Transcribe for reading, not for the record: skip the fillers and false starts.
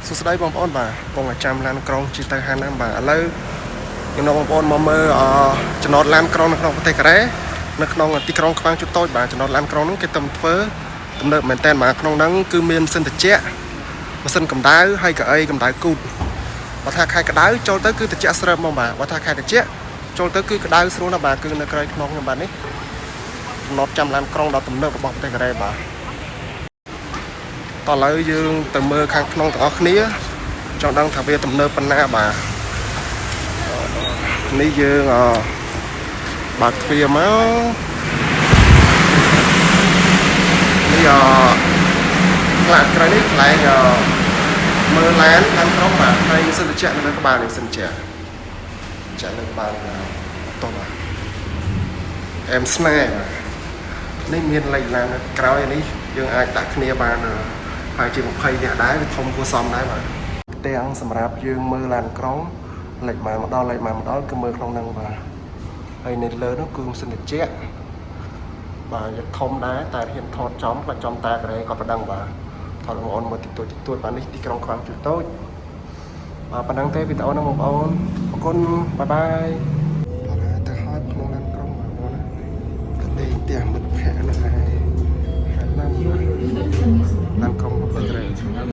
សួស្តីបងប្អូនបាទបងចាំឡានក្រុងជិះទៅហានណាបាទឥឡូវខ្ញុំនាំបងប្អូនមកមើលចំណតឡានក្រុងនៅក្នុងប្រទេសកូរ៉េនៅក្នុងទីក្រុងខ្វាងជូតូចបាទចំណតឡានក្រុងនោះគេទំធ្វើទំនើបមែនតើបាទក្នុងហ្នឹងគឺមានម៉ាស៊ីនត្រជាក់ម៉ាស៊ីនកម្ដៅហើយកៅអីកម្ដៅគូតបើថាខែក្ដៅចូលទៅគឺត្រជាក់ស្រើមហ្មងបាទបើថាខែត្រជាក់ចូលទៅគឺក្ដៅស្រួលណាស់បាទគឺនៅក្រោយខ្នងខ្ញុំបាទនេះចំណតចាំឡានក្រុងដ៏ទំនើបរបស់ប្រទេសកូរ៉េបាទតោះឥឡូវយើងទៅមើលខាងក្នុងទាំងអស់គ្នាចង់ដឹងថាវាទំនើបប៉ុណ្ណាបាទនេះយើងបើកទ្វារមកនេះខ្លាចក្រោយនេះខ្លែងមើលឡានក្រុងបាទហើយមានសិនត្រជាក់នៅលើក្បាលនេះសិនត្រជាក់ចាក់លើក្បាលនេះតោះបាទអែមស្នេហ៍បាទនេះមានលេខឡានក្រោយនេះយើងអាចដាក់គ្នាបានហើយជា20នាក់ដែរវាធំគួរសមដែរបាទទាំងសម្រាប់យើងមើលឡានក្រុងលេខម៉ែមកដល់លេខម៉ែមកដល់គឺមើលក្នុងហ្នឹងបាទហើយនៅលើនោះគឺម៉ាស៊ីនត្រជាក់បាទវាធំដែរតែហ៊ានថតចំបើចំតែកូរ៉េក៏ប្រដឹងបាទថតបងប្អូនមើលតិចតួចបាទនេះទីក្រុងខ្វាងជូតូចបាទប៉ុណ្ណឹងទេវីដេអូហ្នឹងបងប្អូនអរគុណបាយបាយ